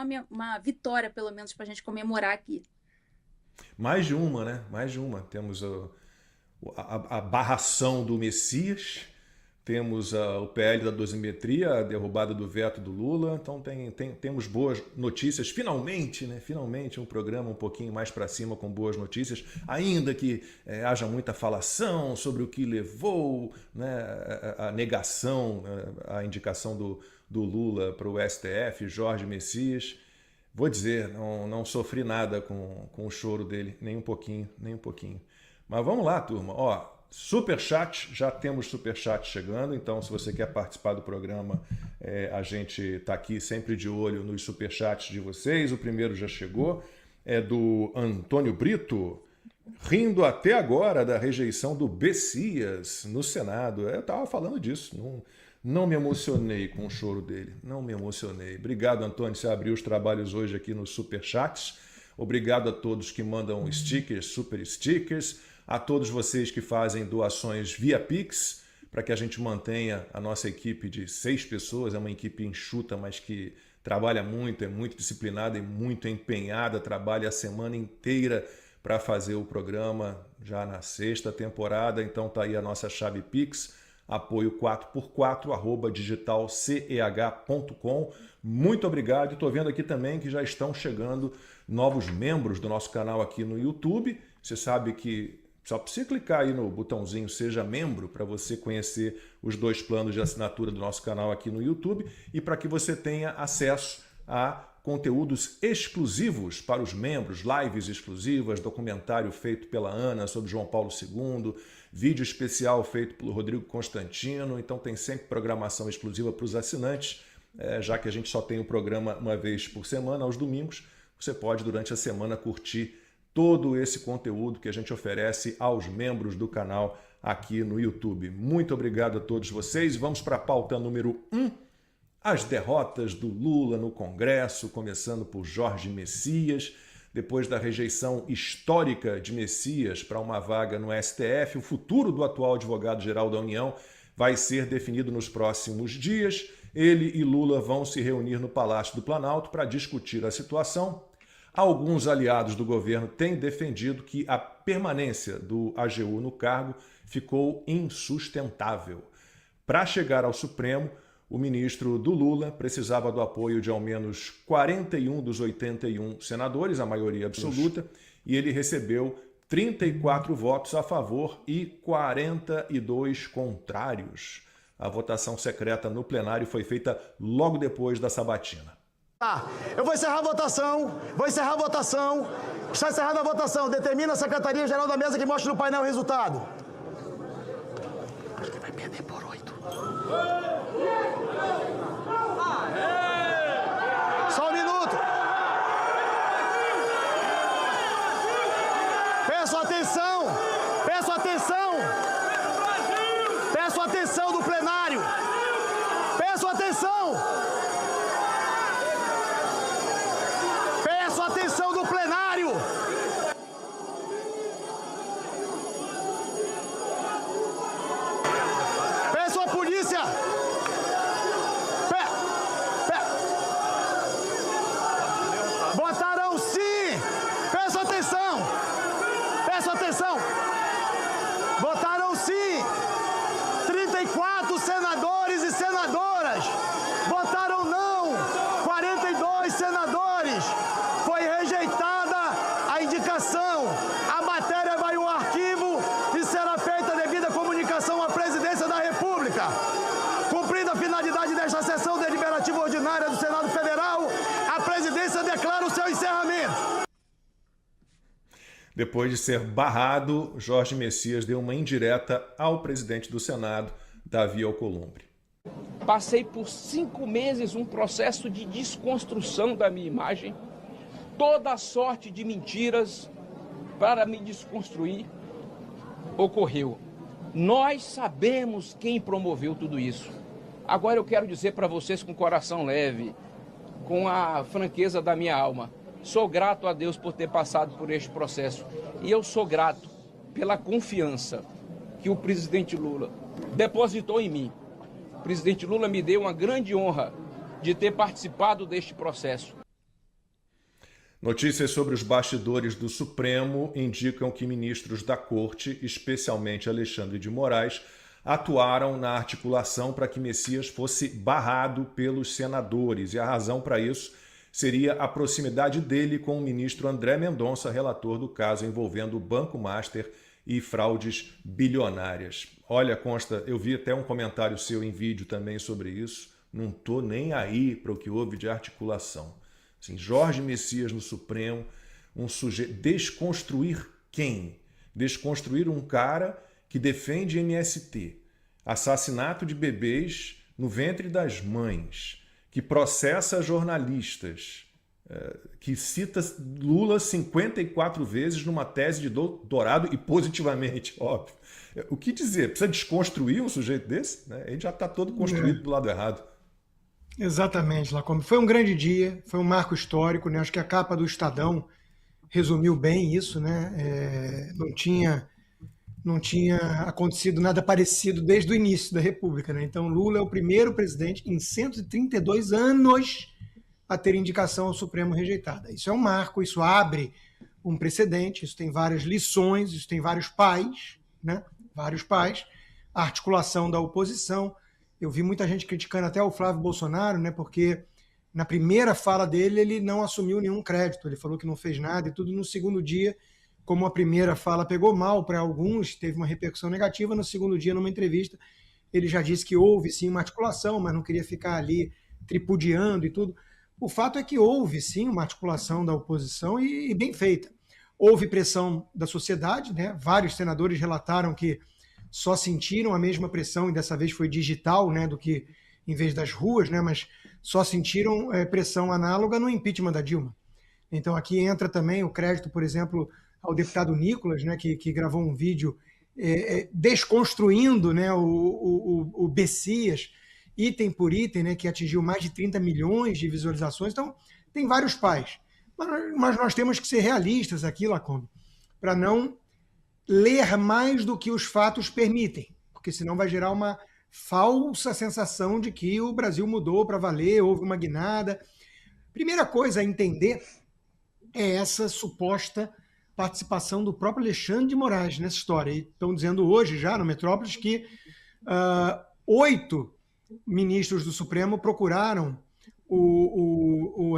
uma vitória, pelo menos, para a gente comemorar aqui. Mais de uma, né? Mais de uma. Temos a barração do Messias, temos o PL da dosimetria, a derrubada do veto do Lula. Então temos boas notícias, finalmente, né? Finalmente um programa um pouquinho mais para cima com boas notícias, ainda que haja muita falação sobre o que levou, né, a negação, a indicação do Lula para o STF, Jorge Messias. Vou dizer, não sofri nada com o choro dele, nem um pouquinho, nem um pouquinho. Mas vamos lá, turma. Ó, superchat, já temos superchat chegando, então se você quer participar do programa, a gente está aqui sempre de olho nos superchats de vocês. O primeiro já chegou, é do Antônio Brito, rindo até agora da rejeição do Bessias no Senado. Eu estava falando disso, não me emocionei com o choro dele, não me emocionei. Obrigado, Antônio, você abriu os trabalhos hoje aqui nos superchats. Obrigado a todos que mandam stickers, super stickers, a todos vocês que fazem doações via Pix, para que a gente mantenha a nossa equipe de 6 pessoas, é uma equipe enxuta, mas que trabalha muito, é muito disciplinada e muito empenhada, trabalha a semana inteira para fazer o programa, já na 6ª temporada, então tá aí a nossa chave Pix, apoio 4x4, @digitalceh.com. Muito obrigado. Estou vendo aqui também que já estão chegando novos membros do nosso canal aqui no YouTube. Você sabe que só precisa clicar aí no botãozinho Seja Membro para você conhecer os 2 planos de assinatura do nosso canal aqui no YouTube e para que você tenha acesso a conteúdos exclusivos para os membros, lives exclusivas, documentário feito pela Ana sobre João Paulo II, vídeo especial feito pelo Rodrigo Constantino. Então tem sempre programação exclusiva para os assinantes, já que a gente só tem o programa uma vez por semana, aos domingos. Você pode, durante a semana, curtir todo esse conteúdo que a gente oferece aos membros do canal aqui no YouTube. Muito obrigado a todos vocês. Vamos para a pauta número 1. As derrotas do Lula no Congresso, começando por Jorge Messias. Depois da rejeição histórica de Messias para uma vaga no STF, o futuro do atual advogado-geral da União vai ser definido nos próximos dias. Ele e Lula vão se reunir no Palácio do Planalto para discutir a situação. Alguns aliados do governo têm defendido que a permanência do AGU no cargo ficou insustentável. Para chegar ao Supremo, o ministro do Lula precisava do apoio de ao menos 41 dos 81 senadores, a maioria absoluta, e ele recebeu 34 votos a favor e 42 contrários. A votação secreta no plenário foi feita logo depois da sabatina. Eu vou encerrar a votação, Está encerrada a votação. Determina a Secretaria-Geral da Mesa que mostre no painel o resultado. Acho que vai perder por 8. Só um minuto. Peço atenção do plenário. Peço atenção do plenário. Peço à polícia. Votaram sim. Peço atenção. Votaram sim. 34 senadores e senadoras. Votaram não. 42 senadores. Foi rejeitada a indicação. A matéria vai ao arquivo e será feita a devida comunicação à Presidência da República. Cumprida a finalidade desta sessão deliberativa ordinária do Senado Federal, a Presidência declara o seu encerramento. Depois de ser barrado, Jorge Messias deu uma indireta ao presidente do Senado, Davi Alcolumbre. Passei por 5 meses um processo de desconstrução da minha imagem, toda a sorte de mentiras para me desconstruir ocorreu. Nós sabemos quem promoveu tudo isso. Agora eu quero dizer para vocês com o coração leve, com a franqueza da minha alma, sou grato a Deus por ter passado por este processo. E eu sou grato pela confiança que o presidente Lula depositou em mim. O presidente Lula me deu uma grande honra de ter participado deste processo. Notícias sobre os bastidores do Supremo indicam que ministros da Corte, especialmente Alexandre de Moraes, atuaram na articulação para que Messias fosse barrado pelos senadores. E a razão para isso seria a proximidade dele com o ministro André Mendonça, relator do caso envolvendo o Banco Master e fraudes bilionárias. Olha, Consta, eu vi até um comentário seu em vídeo também sobre isso. Não estou nem aí para o que houve de articulação. Assim, Jorge Messias no Supremo, um sujeito... Desconstruir quem? Desconstruir um cara que defende MST, assassinato de bebês no ventre das mães, que processa jornalistas, que cita Lula 54 vezes numa tese de doutorado e positivamente, óbvio. O que dizer? Precisa desconstruir um sujeito desse? Ele já está todo construído do lado errado. Exatamente, Lacombe. Foi um grande dia, foi um marco histórico, né? Acho que a capa do Estadão resumiu bem isso, né? Não tinha acontecido nada parecido desde o início da República, né? Então, Lula é o primeiro presidente em 132 anos a ter indicação ao Supremo rejeitada. Isso é um marco, isso abre um precedente, isso tem várias lições, isso tem vários pais, né? Vários pais, a articulação da oposição. Eu vi muita gente criticando até o Flávio Bolsonaro, né? Porque na primeira fala dele ele não assumiu nenhum crédito, ele falou que não fez nada e tudo. No segundo dia, como a primeira fala pegou mal para alguns, teve uma repercussão negativa, no segundo dia, numa entrevista, ele já disse que houve sim uma articulação, mas não queria ficar ali tripudiando e tudo. O fato é que houve sim uma articulação da oposição e bem feita. Houve pressão da sociedade, né? Vários senadores relataram que só sentiram a mesma pressão, e dessa vez foi digital, né, do que em vez das ruas, né, mas só sentiram pressão análoga no impeachment da Dilma. Então aqui entra também o crédito, por exemplo, ao deputado Nicolas, né, que gravou um vídeo desconstruindo, né, o Messias, item por item, né, que atingiu mais de 30 milhões de visualizações. Então tem vários pais. Mas nós temos que ser realistas aqui, Lacombe, para não ler mais do que os fatos permitem, porque senão vai gerar uma falsa sensação de que o Brasil mudou para valer, houve uma guinada. Primeira coisa a entender é essa suposta participação do próprio Alexandre de Moraes nessa história. E estão dizendo hoje já no Metrópolis que 8 ministros do Supremo procuraram o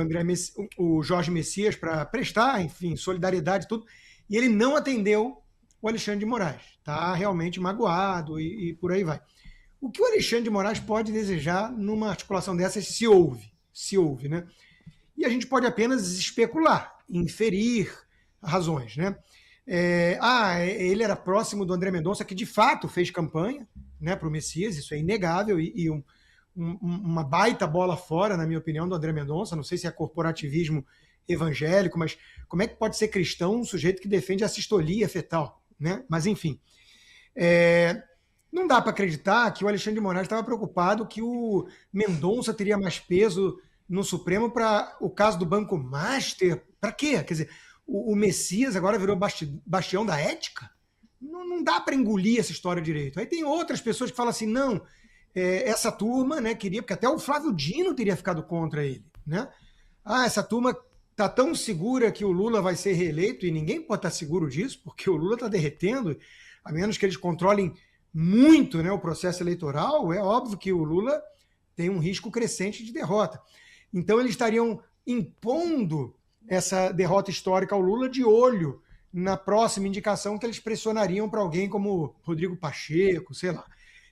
Jorge Messias para prestar, enfim, solidariedade e tudo, e ele não atendeu o Alexandre de Moraes. Está realmente magoado e por aí vai. O que o Alexandre de Moraes pode desejar numa articulação dessas, se houve, né? E a gente pode apenas especular, inferir razões, né? Ele era próximo do André Mendonça, que de fato fez campanha, né, para o Messias, isso é inegável, e uma baita bola fora, na minha opinião, do André Mendonça. Não sei se é corporativismo evangélico, mas como é que pode ser cristão um sujeito que defende a sistolia fetal? Né? Mas, enfim, não dá para acreditar que o Alexandre de Moraes estava preocupado que o Mendonça teria mais peso no Supremo para o caso do Banco Master. Para quê? Quer dizer, o Messias agora virou bastião da ética? Não dá para engolir essa história direito. Aí tem outras pessoas que falam assim, não, essa turma, né, queria, porque até o Flávio Dino teria ficado contra ele, né? Essa turma está tão segura que o Lula vai ser reeleito, e ninguém pode estar seguro disso, porque o Lula está derretendo, a menos que eles controlem muito, né, o processo eleitoral. É óbvio que o Lula tem um risco crescente de derrota. Então eles estariam impondo essa derrota histórica ao Lula de olho na próxima indicação que eles pressionariam para alguém como Rodrigo Pacheco, sei lá.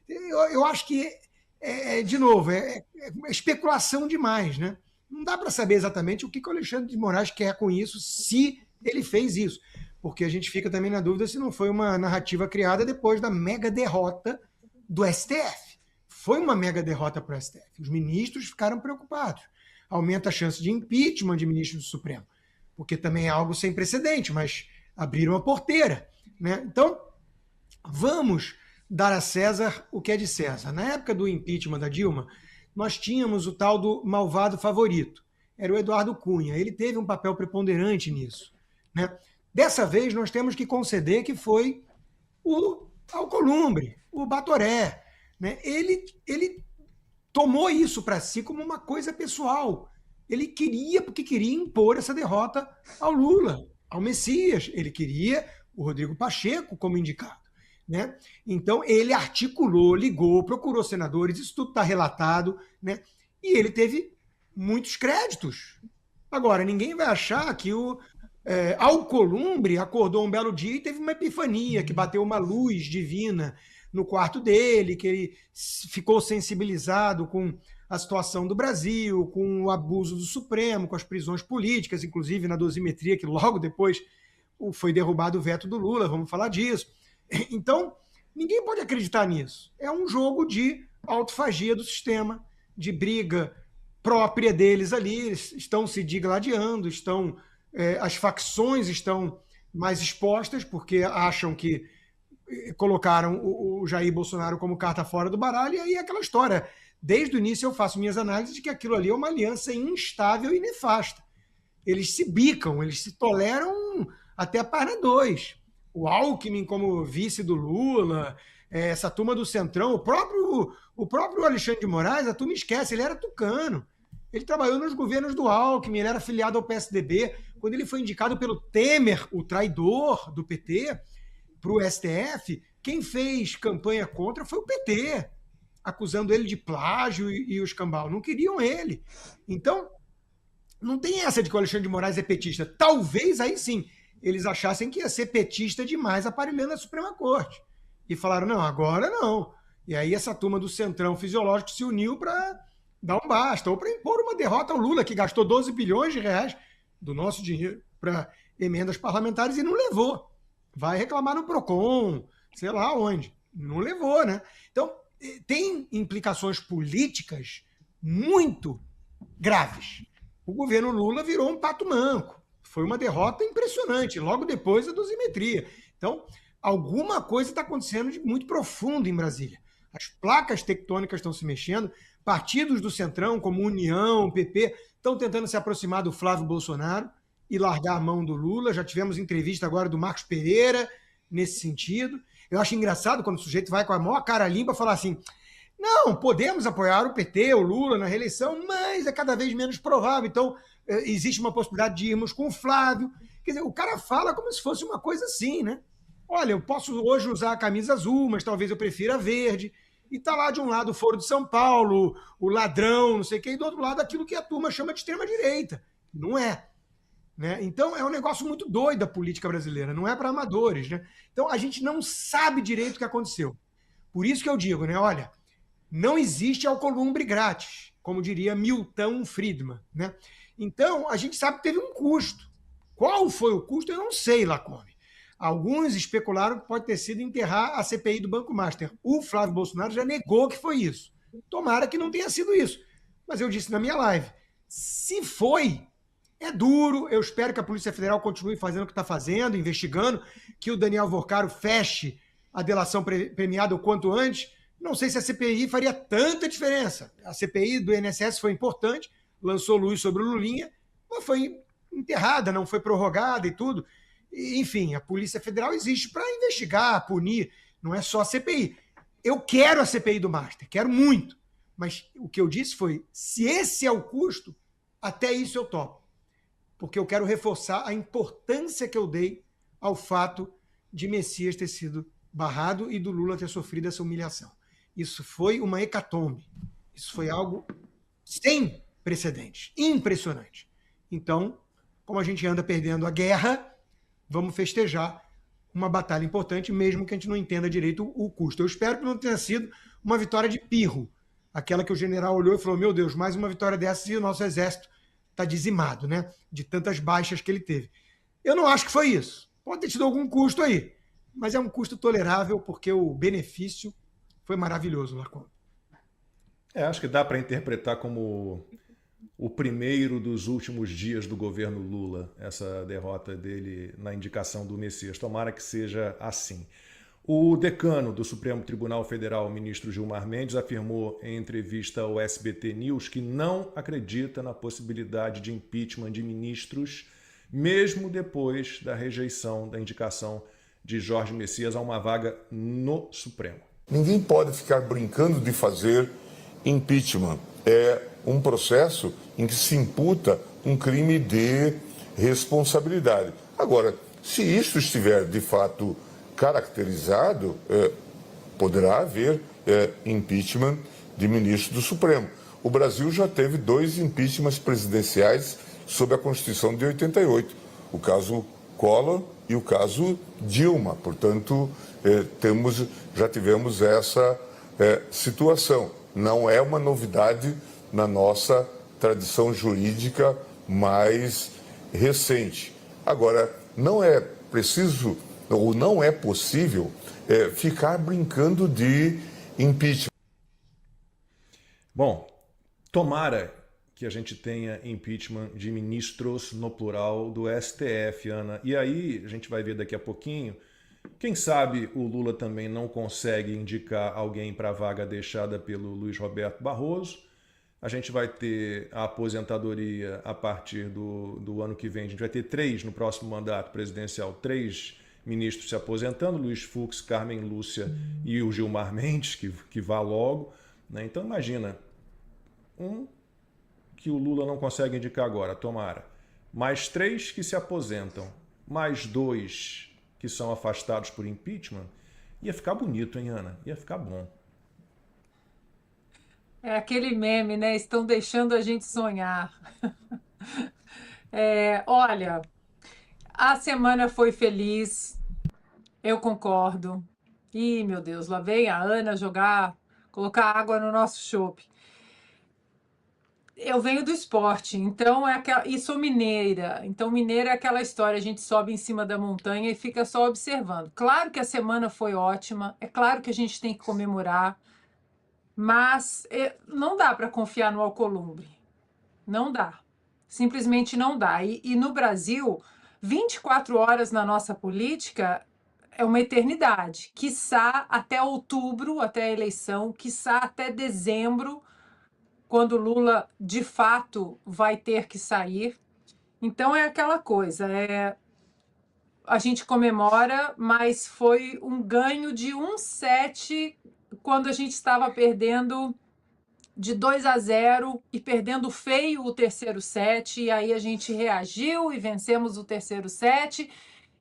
Eu acho que, de novo, é especulação demais, né? Não dá para saber exatamente o que o Alexandre de Moraes quer com isso, se ele fez isso. Porque a gente fica também na dúvida se não foi uma narrativa criada depois da mega derrota do STF. Foi uma mega derrota para o STF. Os ministros ficaram preocupados. Aumenta a chance de impeachment de ministros do Supremo, porque também é algo sem precedente, mas abriram a porteira, né? Então, vamos dar a César o que é de César. Na época do impeachment da Dilma, nós tínhamos o tal do malvado favorito. Era o Eduardo Cunha. Ele teve um papel preponderante nisso, né? Dessa vez, nós temos que conceder que foi o Alcolumbre, o Batoré, né? Ele tomou isso para si como uma coisa pessoal. Ele queria, porque queria impor essa derrota ao Lula, ao Messias. Ele queria o Rodrigo Pacheco como indicado, né? Então, ele articulou, ligou, procurou senadores, isso tudo está relatado, né? E ele teve muitos créditos. Agora, ninguém vai achar que o Alcolumbre acordou um belo dia e teve uma epifania, que bateu uma luz divina no quarto dele, que ele ficou sensibilizado com a situação do Brasil, com o abuso do Supremo, com as prisões políticas, inclusive na dosimetria, que logo depois foi derrubado o veto do Lula, vamos falar disso. Então, ninguém pode acreditar nisso. É um jogo de autofagia do sistema, de briga própria deles ali, eles estão se digladiando, as facções estão mais expostas, porque acham que colocaram o Jair Bolsonaro como carta fora do baralho, e aí é aquela história. Desde o início eu faço minhas análises de que aquilo ali é uma aliança instável e nefasta. Eles se bicam, eles se toleram até a página 2. O Alckmin como vice do Lula, essa turma do Centrão, o próprio Alexandre de Moraes, a turma esquece, ele era tucano. Ele trabalhou nos governos do Alckmin, ele era filiado ao PSDB. Quando ele foi indicado pelo Temer, o traidor do PT, para o STF, quem fez campanha contra foi o PT, acusando ele de plágio e o escambau. Não queriam ele. Então, não tem essa de que o Alexandre de Moraes é petista. Talvez aí sim eles achassem que ia ser petista demais aparelhando a Suprema Corte. E falaram, não, agora não. E aí essa turma do Centrão Fisiológico se uniu para dar um basta, ou para impor uma derrota ao Lula, que gastou 12 bilhões de reais do nosso dinheiro para emendas parlamentares e não levou. Vai reclamar no PROCON, sei lá onde. Não levou, né? Então, tem implicações políticas muito graves. O governo Lula virou um pato manco. Foi uma derrota impressionante, logo depois da dosimetria. Então, alguma coisa está acontecendo de muito profundo em Brasília. As placas tectônicas estão se mexendo, partidos do Centrão, como União, PP, estão tentando se aproximar do Flávio Bolsonaro e largar a mão do Lula. Já tivemos entrevista agora do Marcos Pereira nesse sentido. Eu acho engraçado quando o sujeito vai com a maior cara limpa falar assim, não, podemos apoiar o PT, o Lula na reeleição, mas é cada vez menos provável. Então, existe uma possibilidade de irmos com o Flávio. Quer dizer, o cara fala como se fosse uma coisa assim, né? Olha, eu posso hoje usar a camisa azul, mas talvez eu prefira a verde. E tá lá de um lado o Foro de São Paulo, o ladrão, não sei o quê, e do outro lado aquilo que a turma chama de extrema-direita. Não é. Né? Então é um negócio muito doido a política brasileira, não é para amadores. Né? Então a gente não sabe direito o que aconteceu. Por isso que eu digo, né? Olha, não existe Alcolumbre grátis, como diria Milton Friedman. Né? Então a gente sabe que teve um custo. Qual foi o custo? Eu não sei, Lacombe. Alguns especularam que pode ter sido enterrar a CPI do Banco Master. O Flávio Bolsonaro já negou que foi isso. Tomara que não tenha sido isso. Mas eu disse na minha live, se foi, é duro. Eu espero que a Polícia Federal continue fazendo o que está fazendo, investigando, que o Daniel Vorcaro feche a delação premiada o quanto antes. Não sei se a CPI faria tanta diferença. A CPI do INSS foi importante, lançou luz sobre o Lulinha, mas foi enterrada, não foi prorrogada e tudo. Enfim, a Polícia Federal existe para investigar, punir, não é só a CPI. Eu quero a CPI do Master, quero muito. Mas o que eu disse foi, se esse é o custo, até isso eu topo. Porque eu quero reforçar a importância que eu dei ao fato de Messias ter sido barrado e do Lula ter sofrido essa humilhação. Isso foi uma hecatombe. Isso foi algo sem precedentes, impressionante. Então, como a gente anda perdendo a guerra, vamos festejar uma batalha importante, mesmo que a gente não entenda direito o custo. Eu espero que não tenha sido uma vitória de pirro, aquela que o general olhou e falou, meu Deus, mais uma vitória dessa e o nosso exército está dizimado, né? De tantas baixas que ele teve. Eu não acho que foi isso. Pode ter tido algum custo aí, mas é um custo tolerável porque o benefício foi maravilhoso, Lacombe. Acho que dá para interpretar como o primeiro dos últimos dias do governo Lula, essa derrota dele na indicação do Messias. Tomara que seja assim. O decano do Supremo Tribunal Federal, o ministro Gilmar Mendes, afirmou em entrevista ao SBT News que não acredita na possibilidade de impeachment de ministros, mesmo depois da rejeição da indicação de Jorge Messias a uma vaga no Supremo. Ninguém pode ficar brincando de fazer impeachment. um processo em que se imputa um crime de responsabilidade. Agora, se isso estiver de fato caracterizado, poderá haver impeachment de ministro do Supremo. O Brasil já teve 2 impeachments presidenciais sob a Constituição de 88, o caso Collor e o caso Dilma. Portanto, já tivemos essa situação. Não é uma novidade na nossa tradição jurídica mais recente. Agora, não é preciso ou não é possível ficar brincando de impeachment. Bom, tomara que a gente tenha impeachment de ministros no plural do STF, Ana. E aí, a gente vai ver daqui a pouquinho, quem sabe o Lula também não consegue indicar alguém para a vaga deixada pelo Luiz Roberto Barroso. A gente vai ter a aposentadoria a partir do ano que vem. A gente vai ter 3 no próximo mandato presidencial, 3 ministros se aposentando, Luiz Fux, Carmen Lúcia e o Gilmar Mendes, que vá logo, né? Então imagina, que o Lula não consegue indicar agora, tomara. Mais 3 que se aposentam, mais 2 que são afastados por impeachment. Ia ficar bonito, hein, Ana? Ia ficar bom. É aquele meme, né? Estão deixando a gente sonhar. Olha, a semana foi feliz, eu concordo. Ih, meu Deus, lá vem a Ana colocar água no nosso chope. Eu venho do esporte, então e sou mineira. Então, mineira é aquela história, a gente sobe em cima da montanha e fica só observando. Claro que a semana foi ótima, é claro que a gente tem que comemorar, mas não dá para confiar no Alcolumbre. Não dá. Simplesmente não dá. E no Brasil, 24 horas na nossa política é uma eternidade. Quiçá até outubro, até a eleição, quiçá até dezembro, quando Lula, de fato, vai ter que sair. Então, é aquela coisa, a gente comemora, mas foi um ganho de 1-7 quando a gente estava perdendo de 2-0 e perdendo feio o terceiro set, e aí a gente reagiu e vencemos o terceiro set,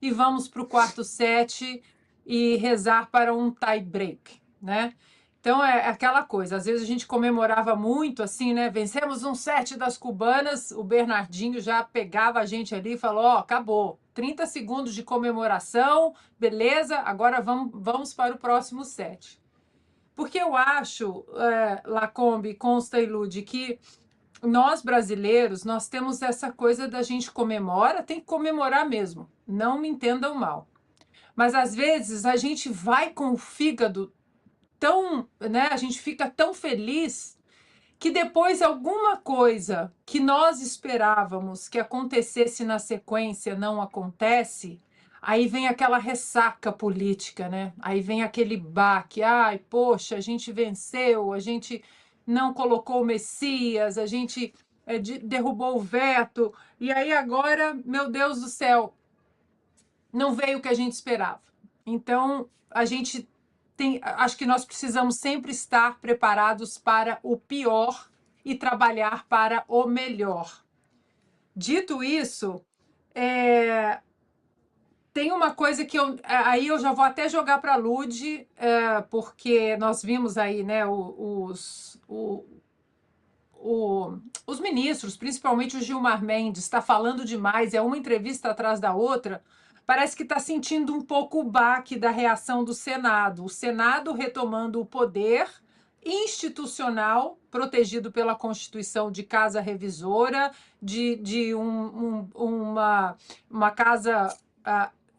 e vamos para o quarto set e rezar para um tie break, né? Então é aquela coisa, às vezes a gente comemorava muito assim, né? Vencemos um set das cubanas, o Bernardinho já pegava a gente ali e falou, ó, acabou, 30 segundos de comemoração, beleza, agora vamos para o próximo set. Porque eu acho, Lacombe, Consta e Lude, que nós brasileiros, nós temos essa coisa da gente comemora, tem que comemorar mesmo, não me entendam mal. Mas às vezes a gente vai com o fígado tão, né, a gente fica tão feliz que depois alguma coisa que nós esperávamos que acontecesse na sequência não acontece, aí vem aquela ressaca política, né? Aí vem aquele baque, ai, poxa, a gente venceu, a gente não colocou o Messias, a gente derrubou o veto, e aí agora, meu Deus do céu, não veio o que a gente esperava. Então, acho que nós precisamos sempre estar preparados para o pior e trabalhar para o melhor. Dito isso, tem uma coisa que aí eu já vou até jogar para a Lude, porque nós vimos aí, né, os ministros, principalmente o Gilmar Mendes, está falando demais, é uma entrevista atrás da outra. Parece que está sentindo um pouco o baque da reação do Senado. O Senado retomando o poder institucional, protegido pela Constituição de casa revisora, de uma casa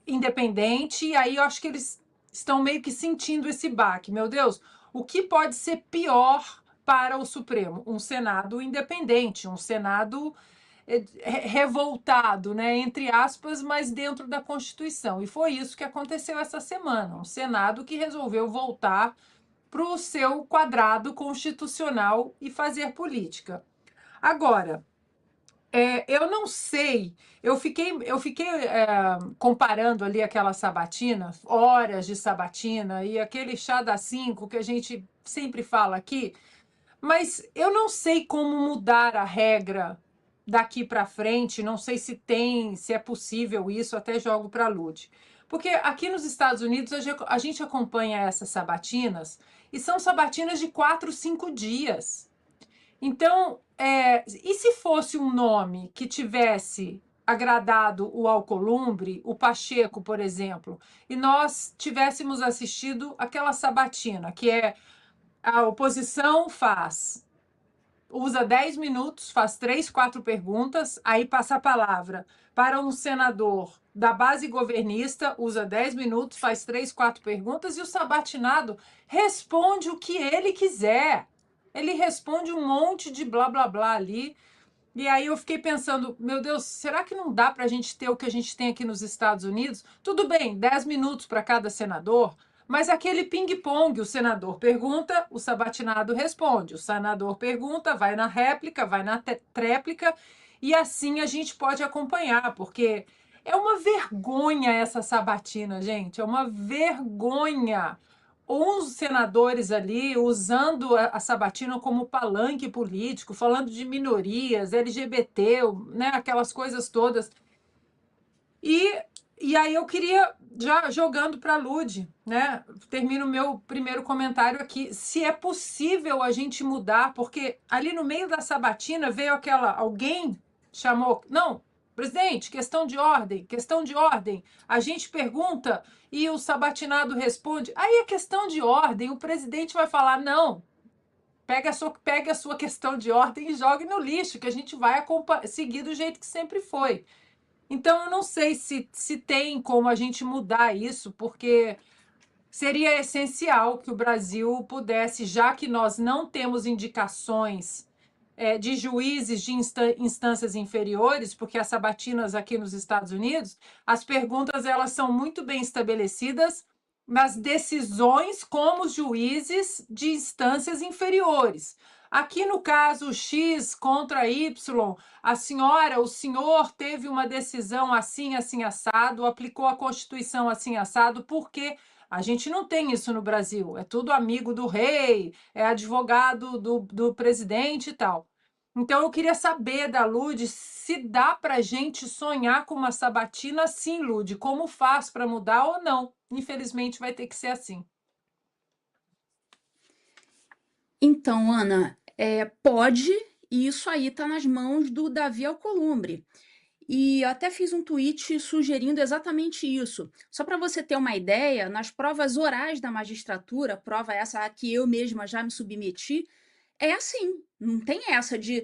independente, e aí eu acho que eles estão meio que sentindo esse baque. Meu Deus, o que pode ser pior para o Supremo? Um Senado independente, um Senado revoltado, né, entre aspas, mas dentro da Constituição. E foi isso que aconteceu essa semana. Um Senado que resolveu voltar para o seu quadrado constitucional e fazer política. Agora, eu não sei, eu fiquei comparando ali aquela sabatina, horas de sabatina, e aquele chá das 5 que a gente sempre fala aqui, Mas eu não sei como mudar a regra daqui para frente, não sei se é possível isso, até jogo para a Lud. Porque aqui nos Estados Unidos a gente acompanha essas sabatinas e são sabatinas de 4, 5 dias. Então, e se fosse um nome que tivesse agradado o Alcolumbre, o Pacheco, por exemplo, e nós tivéssemos assistido aquela sabatina, que é a oposição usa 10 minutos, faz 3, 4 perguntas, aí passa a palavra para um senador da base governista, usa 10 minutos, faz 3, 4 perguntas, e o sabatinado responde o que ele quiser. Ele responde um monte de blá blá blá ali. E aí eu fiquei pensando, meu Deus, será que não dá para a gente ter o que a gente tem aqui nos Estados Unidos? Tudo bem, 10 minutos para cada senador, mas aquele ping-pong, o senador pergunta, o sabatinado responde, o senador pergunta, vai na réplica, vai na tréplica, e assim a gente pode acompanhar, porque é uma vergonha essa sabatina, gente, é uma vergonha. 11 senadores ali usando a sabatina como palanque político, falando de minorias, LGBT, né, aquelas coisas todas. E aí eu queria, já jogando para a Lud, né, termino o meu primeiro comentário aqui, se é possível a gente mudar, porque ali no meio da sabatina veio alguém chamou, não, presidente, questão de ordem, questão de ordem. A gente pergunta e o sabatinado responde. Aí é questão de ordem, o presidente vai falar, não, pega a sua questão de ordem e jogue no lixo, que a gente vai seguir do jeito que sempre foi. Então, eu não sei se tem como a gente mudar isso, porque seria essencial que o Brasil pudesse, já que nós não temos indicações de juízes de instâncias inferiores, porque as sabatinas aqui nos Estados Unidos, as perguntas elas são muito bem estabelecidas nas decisões como os juízes de instâncias inferiores. Aqui no caso X contra Y, a senhora, o senhor teve uma decisão assim, assim, assado, aplicou a Constituição assim, assado, porque a gente não tem isso no Brasil. É tudo amigo do rei, é advogado do presidente e tal. Então, eu queria saber da Lud se dá para a gente sonhar com uma sabatina assim, Lud, como faz para mudar ou não. Infelizmente, vai ter que ser assim. Então, Ana, pode, e isso aí está nas mãos do Davi Alcolumbre. E eu até fiz um tweet sugerindo exatamente isso. Só para você ter uma ideia, nas provas orais da magistratura, prova essa a que eu mesma já me submeti, é assim, não tem essa de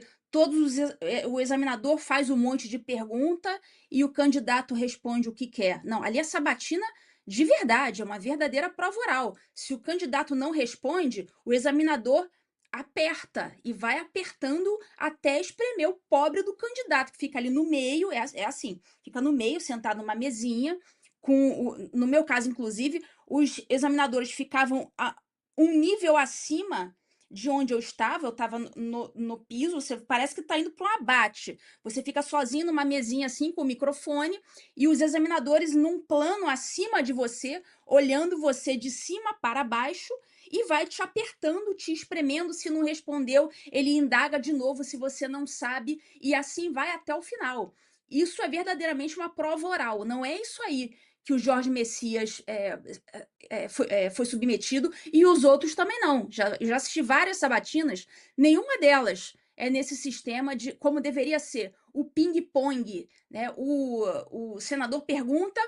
o examinador faz um monte de pergunta e o candidato responde o que quer. Não, ali é sabatina de verdade, é uma verdadeira prova oral. Se o candidato não responde, o examinador aperta e vai apertando até espremer o pobre do candidato, que fica ali no meio, é assim, fica no meio, sentado numa mesinha, no meu caso, inclusive, os examinadores ficavam um nível acima de onde eu estava no piso, você parece que está indo para um abate. Você fica sozinho numa mesinha assim, com o microfone, e os examinadores num plano acima de você, olhando você de cima para baixo, e vai te apertando, te espremendo. Se não respondeu, ele indaga de novo se você não sabe, e assim vai até o final. Isso é verdadeiramente uma prova oral, não é isso aí que o Jorge Messias foi submetido, e os outros também não. Já assisti várias sabatinas, nenhuma delas é nesse sistema de como deveria ser o ping-pong, né? O senador pergunta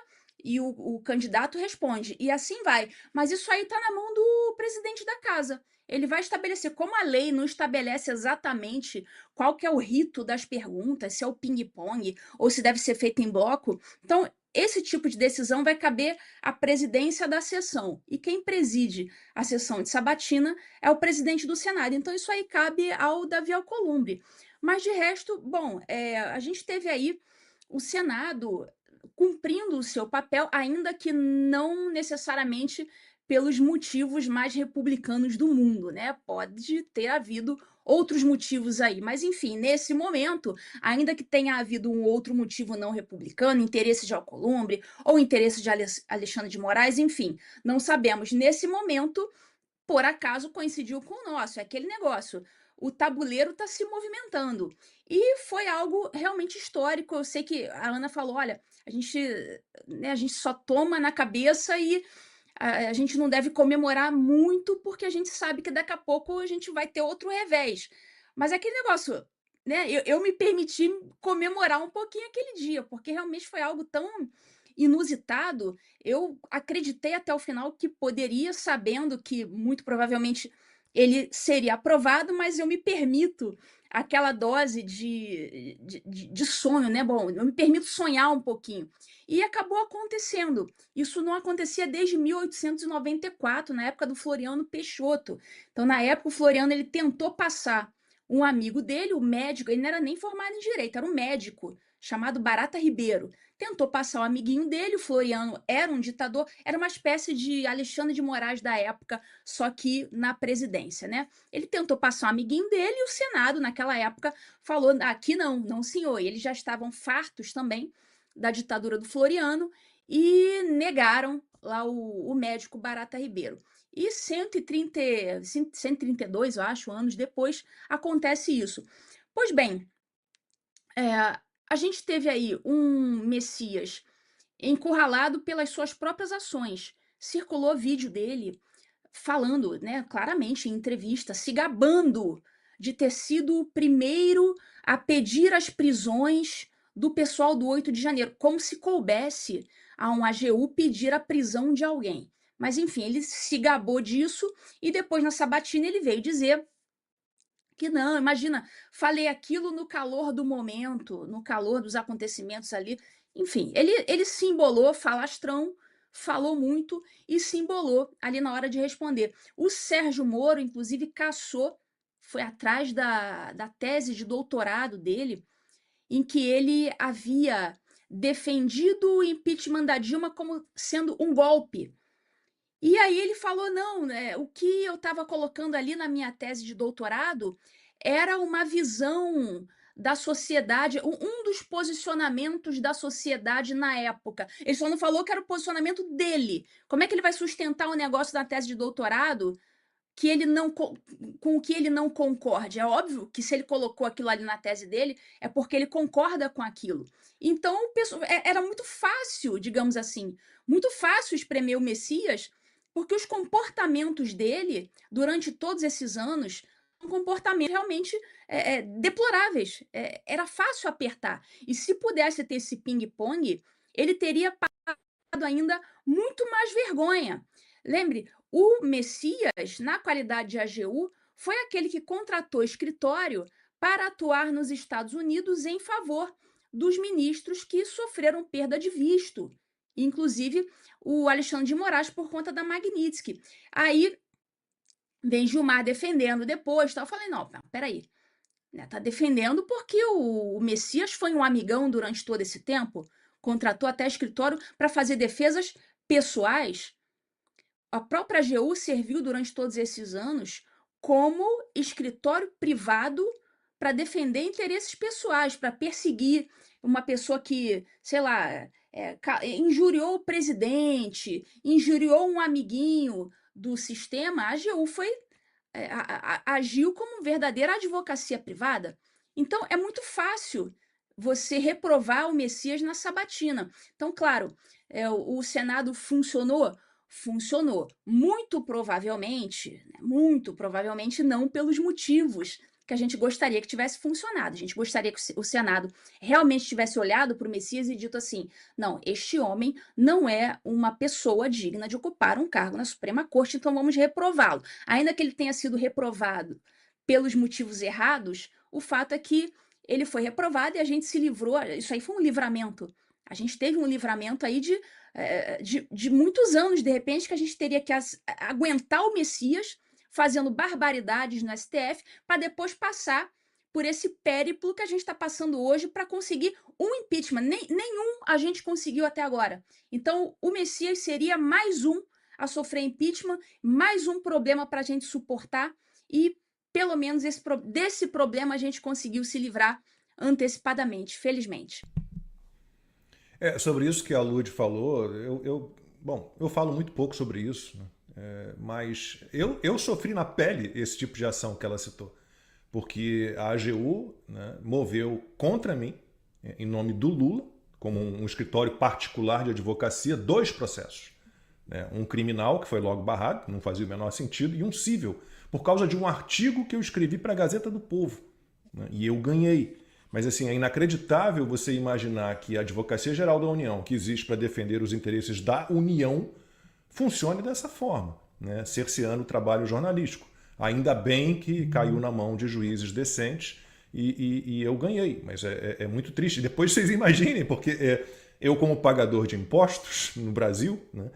e o candidato responde, e assim vai. Mas isso aí está na mão do presidente da casa. Ele vai estabelecer, como a lei não estabelece exatamente qual que é o rito das perguntas, se é o ping-pong ou se deve ser feito em bloco. Então, esse tipo de decisão vai caber à presidência da sessão. E quem preside a sessão de sabatina é o presidente do Senado. Então, isso aí cabe ao Davi Alcolumbre. Mas, de resto, bom, a gente teve aí o Senado cumprindo o seu papel, ainda que não necessariamente pelos motivos mais republicanos do mundo, né? Pode ter havido outros motivos aí, mas enfim, nesse momento, ainda que tenha havido um outro motivo não republicano, interesse de Alcolumbre ou interesse de Alexandre de Moraes, enfim, não sabemos. Nesse momento, por acaso coincidiu com o nosso. É aquele negócio, o tabuleiro está se movimentando. E foi algo realmente histórico. Eu sei que a Ana falou: olha, a gente, né, a gente só toma na cabeça e a gente não deve comemorar muito, porque a gente sabe que daqui a pouco a gente vai ter outro revés. Mas é aquele negócio, né? Eu me permiti comemorar um pouquinho aquele dia, porque realmente foi algo tão inusitado. Eu acreditei até o final que poderia, sabendo que muito provavelmente ele seria aprovado, mas eu me permito aquela dose de sonho, né? Bom, eu me permito sonhar um pouquinho. E acabou acontecendo. Isso não acontecia desde 1894, na época do Floriano Peixoto. Então, na época, o Floriano ele tentou passar um amigo dele, o médico, ele não era nem formado em direito, era um médico chamado Barata Ribeiro. Tentou passar o amiguinho dele, o Floriano era um ditador, era uma espécie de Alexandre de Moraes da época, só que na presidência, né? Ele tentou passar o amiguinho dele e o Senado, naquela época, falou: aqui não, não senhor. E eles já estavam fartos também da ditadura do Floriano e negaram lá o médico Barata Ribeiro. E 132, eu acho, anos depois, acontece isso. Pois bem, a gente teve aí um Messias encurralado pelas suas próprias ações. Circulou vídeo dele falando, né, claramente em entrevista, se gabando de ter sido o primeiro a pedir as prisões do pessoal do 8 de janeiro, como se coubesse a um AGU pedir a prisão de alguém. Mas enfim, ele se gabou disso e depois na sabatina ele veio dizer que não, imagina, falei aquilo no calor do momento, no calor dos acontecimentos ali. Enfim, ele se embolou, falastrão, falou muito e se embolou ali na hora de responder. O Sérgio Moro, inclusive, caçou, foi atrás da tese de doutorado dele, em que ele havia defendido o impeachment da Dilma como sendo um golpe. E aí ele falou: não, né, o que eu estava colocando ali na minha tese de doutorado era uma visão da sociedade, um dos posicionamentos da sociedade na época. Ele só não falou que era o posicionamento dele. Como é que ele vai sustentar o negócio da tese de doutorado que ele não com o que ele não concorde? É óbvio que se ele colocou aquilo ali na tese dele, é porque ele concorda com aquilo. Então, era muito fácil, digamos assim, muito fácil espremer o Messias, porque os comportamentos dele, durante todos esses anos, são comportamentos realmente deploráveis. Era fácil apertar. E se pudesse ter esse ping-pong, ele teria passado ainda muito mais vergonha. Lembre, o Messias, na qualidade de AGU, foi aquele que contratou escritório para atuar nos Estados Unidos em favor dos ministros que sofreram perda de visto, inclusive o Alexandre de Moraes por conta da Magnitsky. Aí vem Gilmar defendendo depois, tal. Eu falei: não, peraí, né, tá defendendo porque o Messias foi um amigão durante todo esse tempo, contratou até escritório para fazer defesas pessoais. A própria AGU serviu durante todos esses anos como escritório privado para defender interesses pessoais, para perseguir uma pessoa que, sei lá, injuriou o presidente, injuriou um amiguinho do sistema. A AGU agiu como verdadeira advocacia privada. Então, é muito fácil você reprovar o Messias na sabatina. Então, claro, o Senado funcionou? Funcionou. Muito provavelmente não pelos motivos que a gente gostaria que tivesse funcionado. A gente gostaria que o Senado realmente tivesse olhado para o Messias e dito assim: não, este homem não é uma pessoa digna de ocupar um cargo na Suprema Corte, então vamos reprová-lo. Ainda que ele tenha sido reprovado pelos motivos errados, o fato é que ele foi reprovado e a gente se livrou. Isso aí foi um livramento. A gente teve um livramento aí de muitos anos, de repente, que a gente teria que aguentar o Messias fazendo barbaridades no STF para depois passar por esse périplo que a gente está passando hoje para conseguir um impeachment. Nenhum a gente conseguiu até agora. Então, o Messias seria mais um a sofrer impeachment, mais um problema para a gente suportar e, pelo menos, desse problema a gente conseguiu se livrar antecipadamente, felizmente. Sobre isso que a Lud falou, bom, eu falo muito pouco sobre isso, né? Mas eu sofri na pele esse tipo de ação que ela citou, porque a AGU, né, moveu contra mim, em nome do Lula, como um escritório particular de advocacia, 2 processos. Né? Um criminal, que foi logo barrado, não fazia o menor sentido, e um civil, por causa de um artigo que eu escrevi para a Gazeta do Povo. Né? E eu ganhei. Mas assim, é inacreditável você imaginar que a Advocacia Geral da União, que existe para defender os interesses da União, funcione dessa forma, né? Cerceando o trabalho jornalístico. Ainda bem que caiu na mão de juízes decentes e eu ganhei, mas é muito triste. Depois vocês imaginem, porque eu, como pagador de impostos no Brasil, né,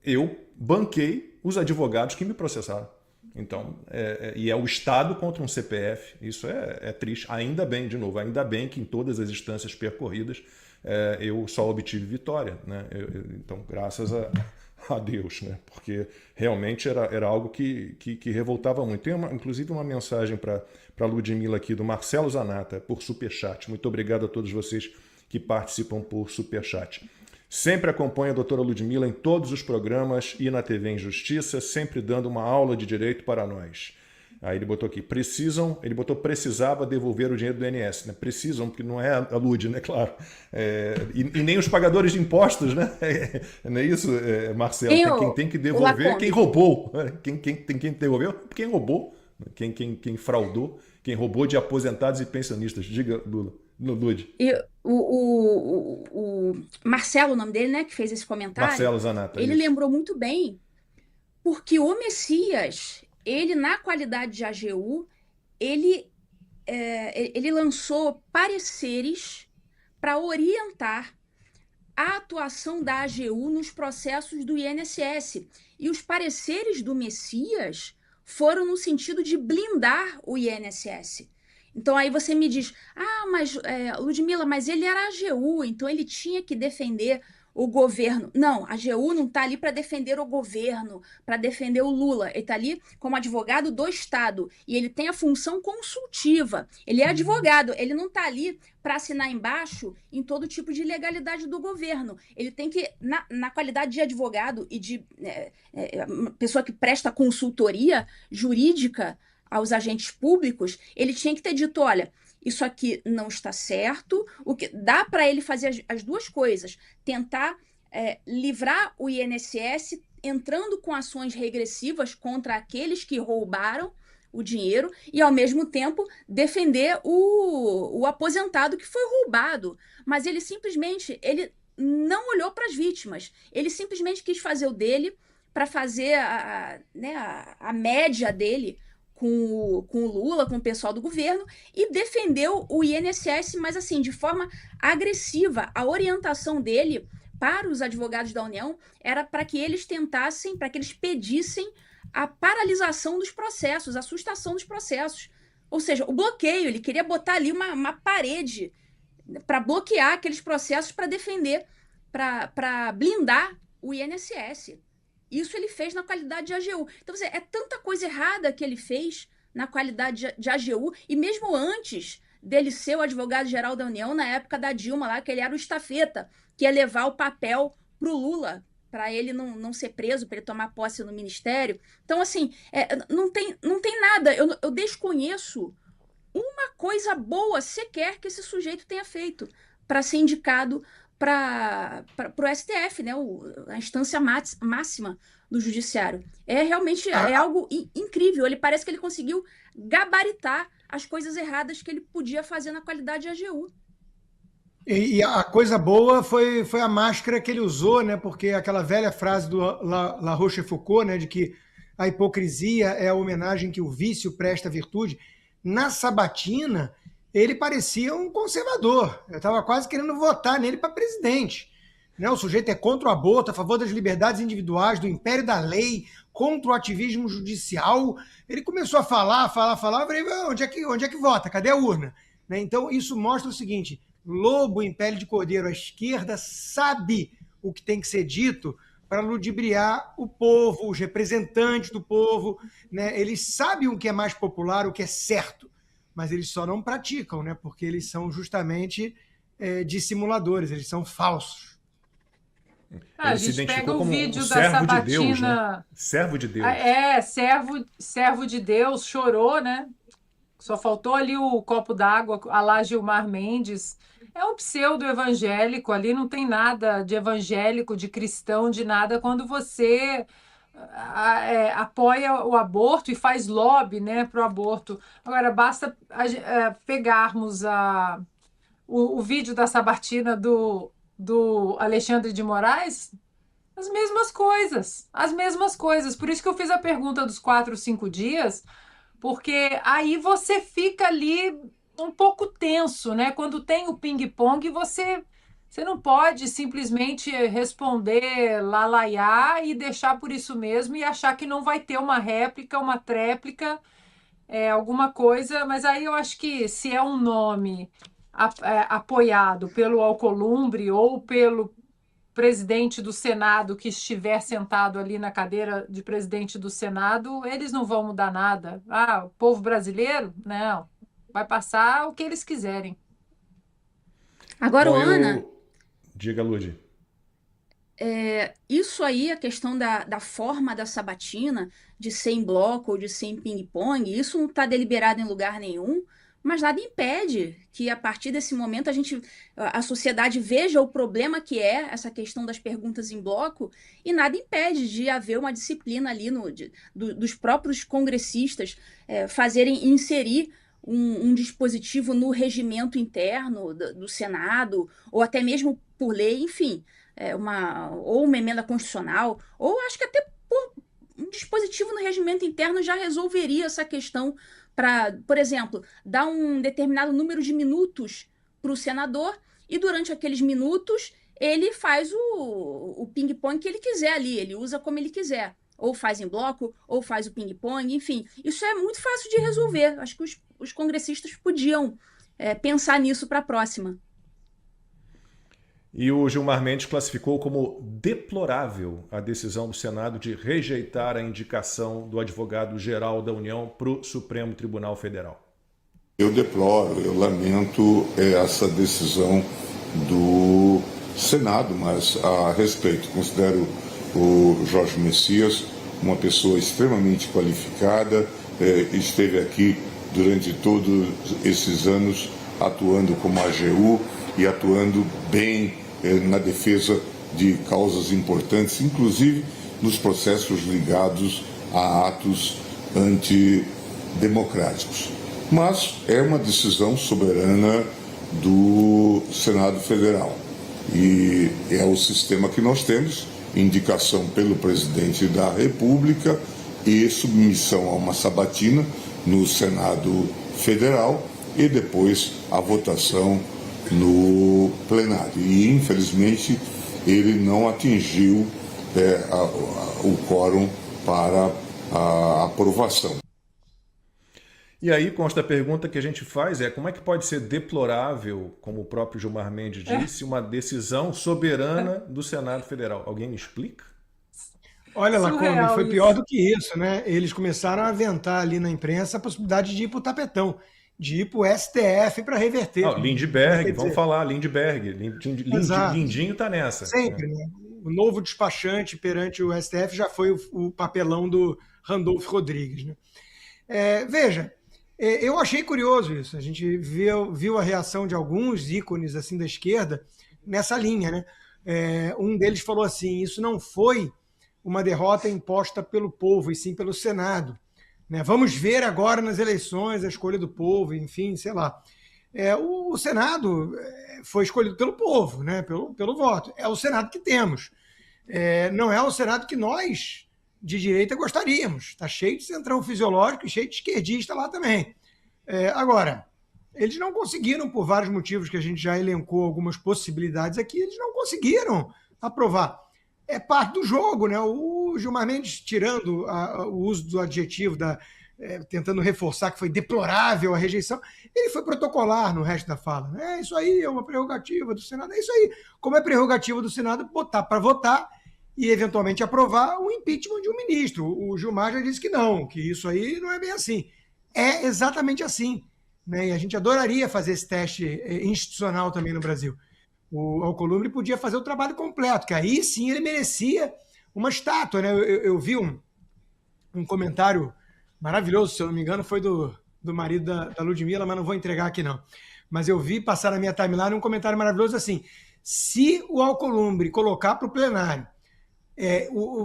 eu banquei os advogados que me processaram. Então, e é o Estado contra um CPF. Isso é triste. Ainda bem, de novo, ainda bem que em todas as instâncias percorridas eu só obtive vitória. Né? Então, graças a Deus, né? Porque realmente era algo que revoltava muito. Tem inclusive uma mensagem para a Ludmila aqui do Marcelo Zanata por Superchat. Muito obrigado a todos vocês que participam por Superchat. Sempre acompanho a doutora Ludmila em todos os programas e na TV em Justiça, sempre dando uma aula de direito para nós. Aí ele botou aqui, precisava devolver o dinheiro do INSS. Né? Precisam, porque não é a Lud, né? Claro. E nem os pagadores de impostos, né? Não é isso, Marcelo? Quem tem que devolver é quem roubou. Quem devolveu? Quem roubou. Quem fraudou. Quem roubou de aposentados e pensionistas. Diga, Lula. No Lud. E o Marcelo, o nome dele, né, que fez esse comentário, Marcelo Zanata, ele isso. lembrou muito bem, porque o Messias, ele, na qualidade de AGU, ele lançou pareceres para orientar a atuação da AGU nos processos do INSS. E os pareceres do Messias foram no sentido de blindar o INSS. Então aí você me diz, mas Ludmila, mas ele era AGU, então ele tinha que defender o governo. Não, a AGU não está ali para defender o governo, para defender o Lula. Ele está ali como advogado do Estado e ele tem a função consultiva. Ele é advogado, ele não está ali para assinar embaixo em todo tipo de ilegalidade do governo. Ele tem que, na qualidade de advogado e de pessoa que presta consultoria jurídica aos agentes públicos, ele tinha que ter dito, olha, isso aqui não está certo, o que dá para ele fazer as 2 coisas, tentar livrar o INSS entrando com ações regressivas contra aqueles que roubaram o dinheiro e, ao mesmo tempo, defender o aposentado que foi roubado. Mas ele simplesmente não olhou para as vítimas, ele simplesmente quis fazer o dele para fazer a média dele com o Lula, com o pessoal do governo, e defendeu o INSS, mas assim, de forma agressiva. A orientação dele para os advogados da União era para que eles tentassem, para que eles pedissem a paralisação dos processos, a sustação dos processos. Ou seja, o bloqueio, ele queria botar ali uma parede para bloquear aqueles processos para defender, para blindar o INSS. Isso ele fez na qualidade de AGU. Então, é tanta coisa errada que ele fez na qualidade de AGU, e mesmo antes dele ser o advogado-geral da União, na época da Dilma, lá, que ele era o estafeta, que ia levar o papel para o Lula, para ele não ser preso, para ele tomar posse no ministério. Então, assim, não tem nada. Eu desconheço uma coisa boa sequer que esse sujeito tenha feito para ser indicado para o STF, né, a instância máxima do judiciário. Realmente algo incrível. Ele parece que ele conseguiu gabaritar as coisas erradas que ele podia fazer na qualidade de AGU. E a coisa boa foi a máscara que ele usou, né? Porque aquela velha frase do La Rochefoucauld, né, de que a hipocrisia é a homenagem que o vício presta à virtude. Na sabatina, ele parecia um conservador. Eu estava quase querendo votar nele para presidente. Né? O sujeito é contra o aborto, a favor das liberdades individuais, do império da lei, contra o ativismo judicial. Ele começou a falar. Eu falei, onde é que vota? Cadê a urna? Né? Então, isso mostra o seguinte, lobo em pele de cordeiro, a esquerda sabe o que tem que ser dito para ludibriar o povo, os representantes do povo. Né? Eles sabem o que é mais popular, o que é certo, mas eles só não praticam, né? Porque eles são justamente dissimuladores, eles são falsos. A Ele se gente pega identificou o como um vídeo da servo de Deus, né? sabatina. Servo de Deus. Servo de Deus, chorou, né? Só faltou ali o copo d'água, a lá Gilmar Mendes. É um pseudo-evangélico, ali não tem nada de evangélico, de cristão, de nada, quando você apoia o aborto e faz lobby, né, para o aborto. Agora, basta pegarmos o vídeo da sabatina do Alexandre de Moraes, as mesmas coisas, as mesmas coisas. Por isso que eu fiz a pergunta dos 4, 5 dias, porque aí você fica ali um pouco tenso, né? Quando tem o ping-pong, você não pode simplesmente responder lalaiá e deixar por isso mesmo e achar que não vai ter uma réplica, uma tréplica, alguma coisa. Mas aí eu acho que se é um nome apoiado pelo Alcolumbre ou pelo presidente do Senado que estiver sentado ali na cadeira de presidente do Senado, eles não vão mudar nada. Ah, o povo brasileiro? Não. Vai passar o que eles quiserem. Agora, Bom, Ana, Diga, Lud. isso aí, a questão da forma da sabatina, de ser em bloco ou de ser em ping-pong, isso não está deliberado em lugar nenhum, mas nada impede que a partir desse momento a sociedade veja o problema que é essa questão das perguntas em bloco e nada impede de haver uma disciplina ali dos próprios congressistas inserir um dispositivo no regimento interno do Senado ou até mesmo por lei, enfim, ou uma emenda constitucional, ou acho que até um dispositivo no regimento interno já resolveria essa questão para, por exemplo, dar um determinado número de minutos para o senador e durante aqueles minutos ele faz o ping-pong que ele quiser ali, ele usa como ele quiser. Ou faz em bloco, ou faz o ping-pong, enfim. Isso é muito fácil de resolver. Acho que os congressistas podiam pensar nisso para a próxima. E o Gilmar Mendes classificou como deplorável a decisão do Senado de rejeitar a indicação do advogado-geral da União para o Supremo Tribunal Federal. Eu deploro, eu lamento essa decisão do Senado, mas a respeito, considero o Jorge Messias uma pessoa extremamente qualificada, esteve aqui durante todos esses anos atuando como AGU e atuando bem na defesa de causas importantes, inclusive nos processos ligados a atos antidemocráticos. Mas é uma decisão soberana do Senado Federal e é o sistema que nós temos, indicação pelo presidente da República e submissão a uma sabatina no Senado Federal e depois a votação no plenário. E, infelizmente, ele não atingiu o quórum para a aprovação. E aí consta a pergunta que a gente faz como é que pode ser deplorável, como o próprio Gilmar Mendes disse, uma decisão soberana do Senado Federal? Alguém me explica? Olha, Lacombe, foi isso. pior do que isso, né? Eles começaram a aventar ali na imprensa a possibilidade de ir para o tapetão, de ir para o STF para reverter. Lindbergh, vamos falar, Lindbergh. Lindinho está nessa. Sempre, né? O novo despachante perante o STF já foi o papelão do Randolfo Rodrigues, né? Veja, eu achei curioso isso. A gente viu a reação de alguns ícones assim da esquerda nessa linha, né? Um deles falou assim: isso não foi uma derrota imposta pelo povo, e sim pelo Senado. Né? Vamos ver agora nas eleições a escolha do povo, enfim, sei lá. O Senado foi escolhido pelo povo, né? pelo voto. É o Senado que temos. Não é o Senado que nós, de direita, gostaríamos. Está cheio de centrão fisiológico e cheio de esquerdista lá também. Agora, eles não conseguiram, por vários motivos que a gente já elencou algumas possibilidades aqui, eles não conseguiram aprovar. É parte do jogo, né? O Gilmar Mendes, tirando o uso do adjetivo, tentando reforçar que foi deplorável a rejeição, ele foi protocolar no resto da fala. Né? Isso aí é uma prerrogativa do Senado, é isso aí. Como é prerrogativa do Senado botar para votar e, eventualmente, aprovar o impeachment de um ministro. O Gilmar já disse que não, que isso aí não é bem assim. É exatamente assim. Né? E a gente adoraria fazer esse teste institucional também no Brasil. O Alcolumbre podia fazer o trabalho completo, que aí sim ele merecia uma estátua, né? Eu vi um comentário maravilhoso, se eu não me engano, foi do marido da Ludmilla, mas não vou entregar aqui não. Mas eu vi passar na minha timeline um comentário maravilhoso assim: se o Alcolumbre colocar para o plenário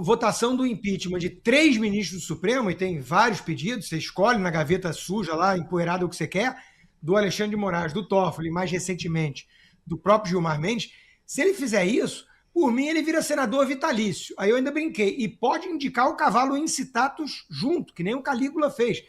votação do impeachment de 3 ministros do Supremo, e tem vários pedidos, você escolhe na gaveta suja lá, empoeirada, o que você quer, do Alexandre de Moraes, do Toffoli, mais recentemente, do próprio Gilmar Mendes, se ele fizer isso, por mim ele vira senador vitalício. Aí eu ainda brinquei, e pode indicar o cavalo incitatus junto, que nem o Calígula fez.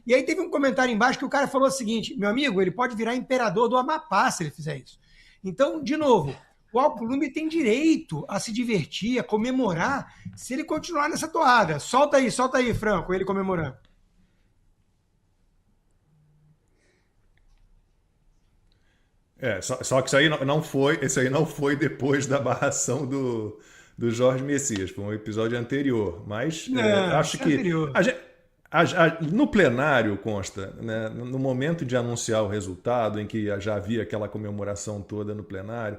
E aí teve um comentário embaixo que o cara falou o seguinte: meu amigo, ele pode virar imperador do Amapá se ele fizer isso. Então, de novo, o Alcolumbre tem direito a se divertir, a comemorar, se ele continuar nessa toada. Solta aí, Franco, ele comemorando. Só que esse aí não foi depois da barração do Jorge Messias, foi um episódio anterior. Mas acho que anterior. No plenário, consta, né, no momento de anunciar o resultado, em que já havia aquela comemoração toda no plenário,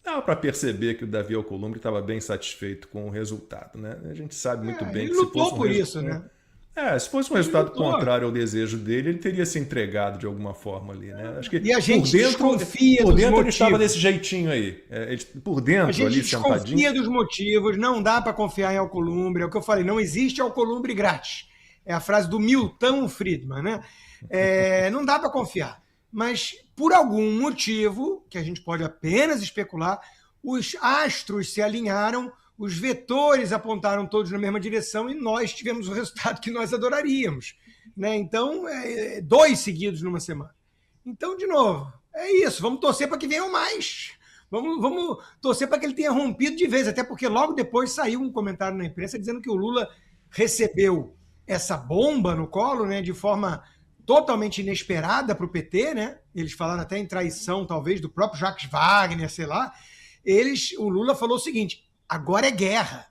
dava para perceber que o Davi Alcolumbre estava bem satisfeito com o resultado. Né? A gente sabe muito bem ele que se lutou fosse por isso, né? se fosse um resultado lutou. contrário ao desejo dele, ele teria se entregado de alguma forma ali, né? Acho que E a gente desconfia por dos dentro ele motivos. estava desse jeitinho aí. Por dentro, A gente ali desconfia sentadinho. dos motivos, não dá para confiar em Alcolumbre. É o que eu falei, não existe Alcolumbre grátis. É a frase do Milton Friedman, né? Não dá para confiar. Mas, por algum motivo, que a gente pode apenas especular, os astros se alinharam, os vetores apontaram todos na mesma direção e nós tivemos o resultado que nós adoraríamos. Né? Então, 2 seguidos numa semana. Então, de novo, é isso. Vamos torcer para que venham mais. Vamos torcer para que ele tenha rompido de vez, até porque logo depois saiu um comentário na imprensa dizendo que o Lula recebeu essa bomba no colo, né, de forma totalmente inesperada para o PT, né? Eles falaram até em traição, talvez, do próprio Jacques Wagner, sei lá. O Lula falou o seguinte: agora é guerra.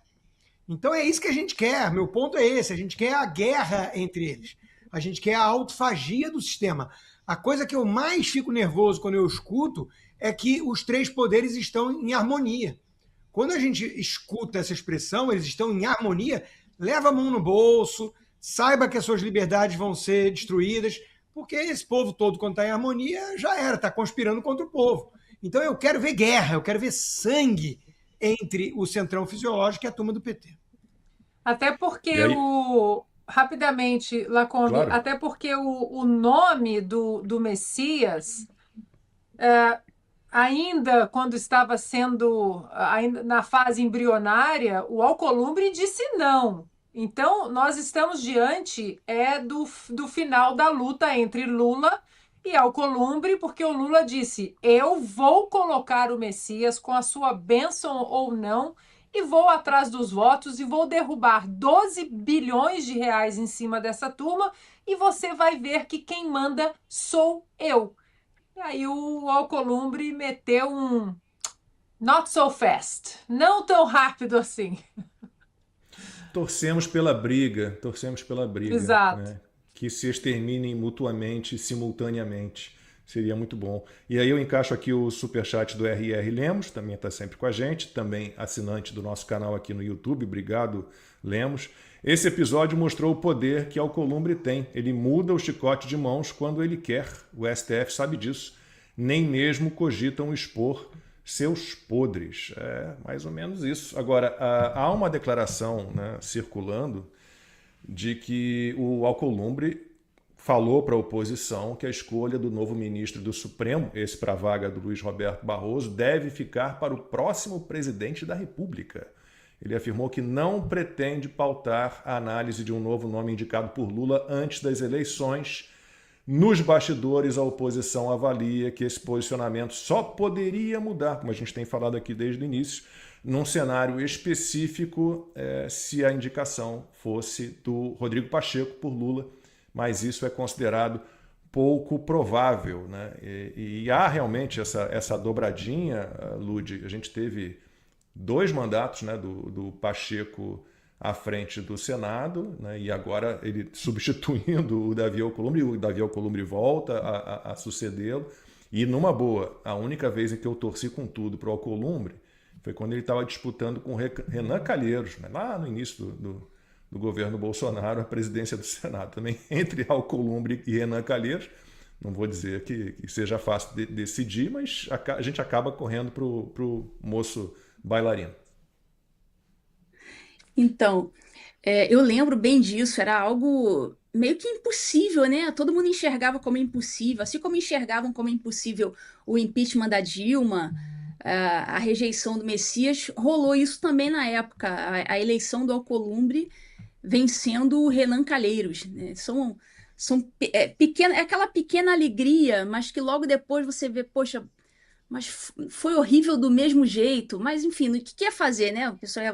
Então é isso que a gente quer. Meu ponto é esse: a gente quer a guerra entre eles. A gente quer a autofagia do sistema. A coisa que eu mais fico nervoso quando eu escuto é que os 3 poderes estão em harmonia. Quando a gente escuta essa expressão, eles estão em harmonia, leva a mão no bolso, saiba que as suas liberdades vão ser destruídas, porque esse povo todo, quando está em harmonia, já era, está conspirando contra o povo. Então eu quero ver guerra, eu quero ver sangue entre o centrão fisiológico e a turma do PT. Até porque rapidamente, Lacombe, Claro. até porque o nome do Messias, ainda quando estava sendo, ainda na fase embrionária, o Alcolumbre disse não. Então, nós estamos diante do final da luta entre Lula e Alcolumbre, porque o Lula disse: eu vou colocar o Messias com a sua bênção ou não, e vou atrás dos votos e vou derrubar 12 bilhões de reais em cima dessa turma, e você vai ver que quem manda sou eu. E aí o Alcolumbre meteu um not so fast, não tão rápido assim. Torcemos pela briga. Exato. Né? Que se exterminem mutuamente, simultaneamente. Seria muito bom. E aí eu encaixo aqui o superchat do R.R. Lemos, também está sempre com a gente, também assinante do nosso canal aqui no YouTube. Obrigado, Lemos. Esse episódio mostrou o poder que Alcolumbre tem. Ele muda o chicote de mãos quando ele quer. O STF sabe disso. Nem mesmo cogitam expor seus podres. É mais ou menos isso. Agora, há uma declaração, né, circulando de que o Alcolumbre falou para a oposição que a escolha do novo ministro do Supremo, esse para a vaga do Luiz Roberto Barroso, deve ficar para o próximo presidente da República. Ele afirmou que não pretende pautar a análise de um novo nome indicado por Lula antes das eleições. Nos bastidores, a oposição avalia que esse posicionamento só poderia mudar, como a gente tem falado aqui desde o início, num cenário específico, se a indicação fosse do Rodrigo Pacheco por Lula, mas isso é considerado pouco provável. Né? E há realmente essa dobradinha, Lud. A gente teve 2 mandatos, né, do Pacheco à frente do Senado, né, e agora ele substituindo o Davi Alcolumbre volta a sucedê-lo. E numa boa, a única vez em que eu torci com tudo para o Alcolumbre foi quando ele estava disputando com o Renan Calheiros, né? Lá no início do governo Bolsonaro, a presidência do Senado. Também entre Alcolumbre e Renan Calheiros, não vou dizer que seja fácil decidir, mas a gente acaba correndo para o moço bailarino. Então, eu lembro bem disso, era algo meio que impossível, né? Todo mundo enxergava como impossível, assim como enxergavam como impossível o impeachment da Dilma, a rejeição do Messias, rolou isso também na época, a eleição do Alcolumbre vencendo o Renan Calheiros, né? É aquela pequena alegria, mas que logo depois você vê, poxa, mas foi horrível do mesmo jeito, mas enfim, o que quer fazer, né? O pessoal ia